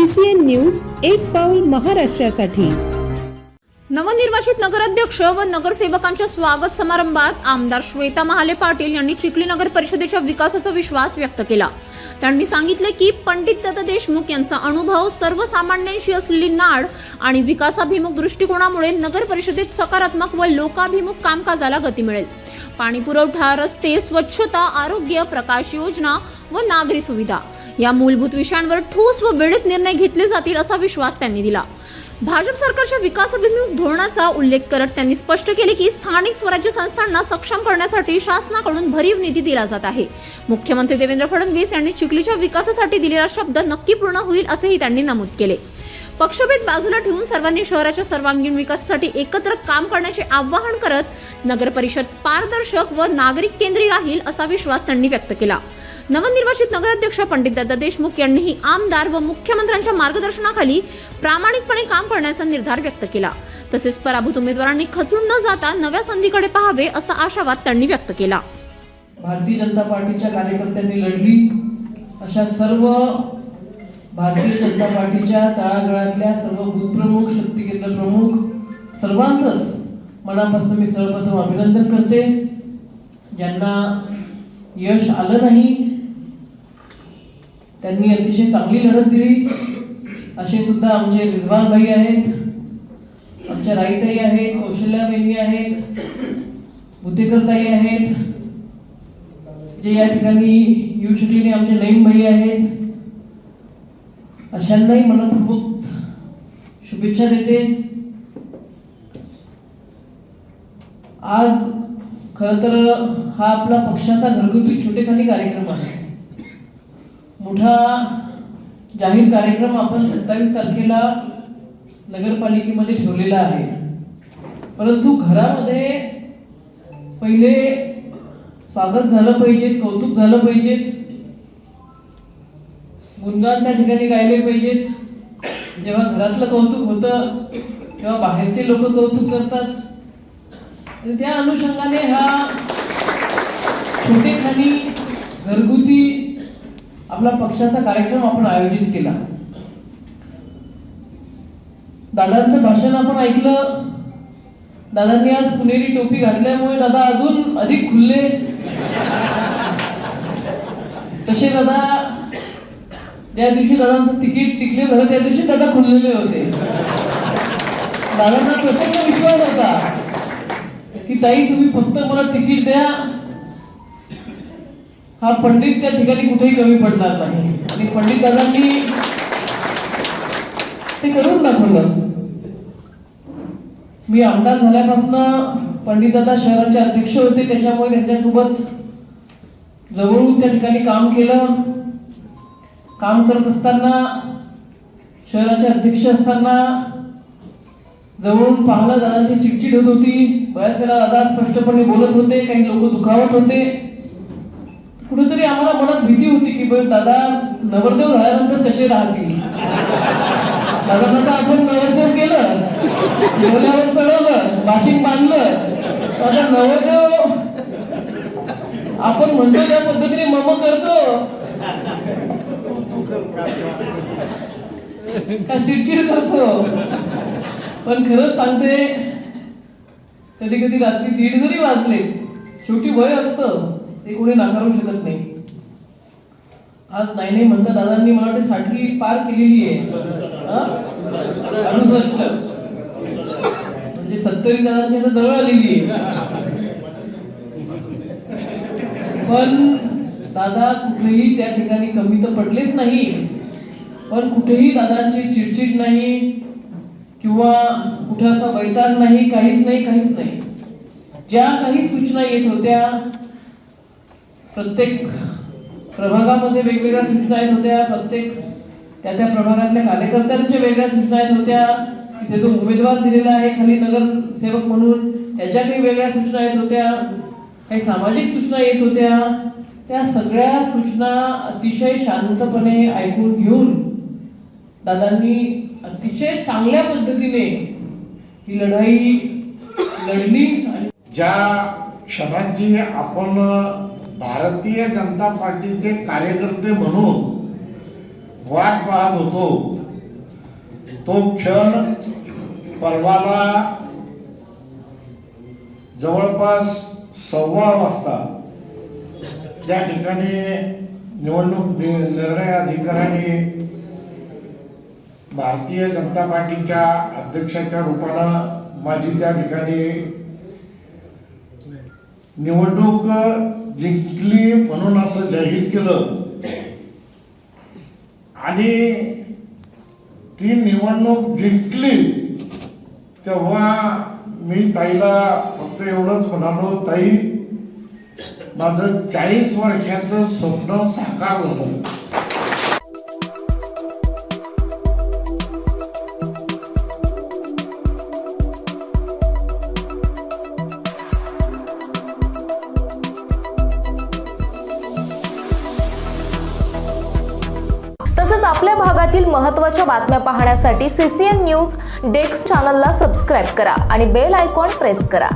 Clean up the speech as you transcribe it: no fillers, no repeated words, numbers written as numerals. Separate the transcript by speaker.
Speaker 1: ACN news एक पाऊल महाराष्ट्रासाठी।
Speaker 2: नवनिर्वाचित नगराध्यक्ष व नगरसेवकांच्या स्वागत समारंभात आमदार श्वेता महाले पाटील यांनी चिखली नगर परिषदेच्या विकासाचा विश्वास व्यक्त केला। त्यांनी सांगितले की पंडित दत्ता देशमुख यांचा अनुभव, सर्वसामान्यांशी असलेली नाड आणि विकासाभिमुख दृष्टिकोनामुळे नगर परिषदेत सकारात्मक व लोकाभिमुख कामकाजाला गती मिळेल। पाणी पुरवठा, रस्ते, स्वच्छता, आरोग्य, प्रकाश योजना व नागरी सुविधा या मूलभूत विषयांवर ठोस व वेळेत निर्णय घेतले जातील असा विश्वास त्यांनी दिला। भाजप सरकारच्या विकासाभिमुख धोरणाचा उल्लेख करत त्यांनी स्पष्ट केले की स्थानिक स्वराज्य संस्थांना सक्षम करण्यासाठी शासनाकडून भरीव निधी दिला जात आहे। मुख्यमंत्री देवेंद्र फडणवीस यांनी चिखलीच्या विकासासाठी दिलेला शब्द नक्की पूर्ण होईल असेही त्यांनी नमूद केले। पक्षभेद बाजूला ठेवून सर्वांनी शहराच्या सर्वांगीण विकासासाठी एकत्र काम करण्याचे आवाहन करत नगर परिषद पारदर्शक व नागरिक केंद्री राहील असा विश्वास त्यांनी व्यक्त केला। नवनिर्वाचित नगराध्यक्ष पंडित दत्ता देशमुख यांनीही आमदार व मुख्यमंत्र्यांच्या मार्गदर्शनाखाली प्रामाणिकपणे काम करण्याचा निर्धार व्यक्त केला। तसेच पराभूत उमेदवारांनी खचून न जाता नव्या संधीकडे पाहावे असा आशावाद त्यांनी व्यक्त केला।
Speaker 3: भारतीय जनता पार्टीच्या कार्यकर्त्यांनी लढली अशा सर्व भारतीय जनता पार्टीच्या तळागाळातल्या सर्व बूथ प्रमुख, शक्ती केंद्र प्रमुख सर्वांचंच मनापासून मी सर्वप्रथम अभिनंदन करते। ज्यांना यश आलं नाही त्यांनी अतिशय चांगली लढत दिली असे सुद्धा आमचे रिजवान भाई आहेत, आमच्या राईताई आहेत, कौशल्याबाई आहेत, बुतेकरताई आहेत, जे या ठिकाणी येऊ शकले नाही आमचे नईम भाई आहेत। अशांनाही मनपूर्वक शुभेच्छा देते। आज खरं तर हा आपला पक्षाचा घरगुती छोटेखानी कार्यक्रम आहे। मोठा जाहीर कार्यक्रम आपण 27 तारखेला नगरपालिकेमध्ये ठेवलेला आहे, परंतु घरामध्ये पहिले स्वागत झालं पाहिजे, कौतुक झालं पाहिजे, गुणगान त्या ठिकाणी गायले पाहिजेत। जेव्हा घरातलं कौतुक होतं तेव्हा बाहेरचे लोक कौतुक करतात आणि त्या अनुषंगाने हा छोटेखानी घरगुती आपला पक्षाचा कार्यक्रम आपण आयोजित केला। दादांचं भाषण आपण ऐकलं। दादांनी आज पुणेरी टोपी घातल्यामुळे दादा अजून अधिक खुलले। तसे दादा ज्या दिवशी दादांचं तिकीट टिकले झालं त्या दिवशी दादा खुललेले होते। दादांना प्रचंड विश्वास होता की ताई तुम्ही फक्त मला तिकीट द्या, हा पंडित त्या ठिकाणी कुठेही कमी पडणार नाही। आणि पंडित दादांनी ते करून दाखवलं। मी आमदार झाल्यापासून पंडित दादा शहराचे अध्यक्ष होते, त्याच्यामुळे त्यांच्यासोबत जवळून त्या ठिकाणी काम केलं। काम करत असताना, शहराचे अध्यक्ष असताना जवळून पाहलं दादांची चिडचिड होत होती। बऱ्याच वेळा दादा स्पष्टपणे बोलत होते, काही लोक दुखावत होते। कुठेतरी आम्हाला मनात भीती होती की दादा नवरदेव झाल्यानंतर कसे राहतील। दादांना तर आपण नवरदेव केलं, डोल्यावर चढवलं, बाशिंग बांधलं, आता नवरदेव आपण म्हणतो त्या पद्धतीने मम करतो का चिडचिड करतो। पण खरंच सांगते, कधी कधी रात्री 1:30 जरी वाजले, शेवटी वय असतं ते कोणी नाकारू शकत नाही। आज नाही म्हणता दादांनी मला वाटते 60 पार केलेली आहे, 68 म्हणजे 70 दादांची जवळ आलेली आहे। पण दादा कुठेही त्या ठिकाणी कमी तर पडलेच नाही, पण कुठेही दादांची चिडचिड नाही किंवा कुठे असा वैताग नाही, काहीच नाही। ज्या काही सूचना येत होत्या, प्रत्येक प्रभागामध्ये वेगवेगळ्या सूचना येत होत्या, प्रत्येक त्या प्रभागातल्या कार्यकर्त्यांच्या वेगळ्या सूचना येत होत्या। तिथे जो उमेदवार दिलेला आहे खाली नगरसेवक म्हणून, त्याच्या काही वेगळ्या सूचना येत होत्या, काही सामाजिक सूचना येत होत्या। त्या सगळ्या सूचना अतिशय शांतपणे ऐकून घेऊन दादांनी अतिशय चांगल्या पद्धतीने ही लढाई लढली। आणि
Speaker 4: ज्या क्षणाची आपण भारतीय जनता पार्टीचे कार्यकर्ते म्हणून वाट पाहत होतो तो क्षण परवाला जवळपास 1:15 वाजता त्या ठिकाणी निवडणूक निर्णय अधिकाऱ्यांनी भारतीय जनता पार्टीच्या अध्यक्षाच्या रूपानं माझी त्या ठिकाणी निवडणूक जिंकली म्हणून असं जाहीर केलं आणि ती निवडणूक जिंकली तेव्हा मी ताईला फक्त एवढंच म्हणालो, ताई माझं 40 वर्षाचं स्वप्न साकार झालं.
Speaker 5: तसंच आपल्या भागातील महत्त्वाच्या बातम्या पाहण्यासाठी CCN न्यूज डेस्क चॅनलला सबस्क्राईब करा आणि बेल आयकॉन प्रेस करा.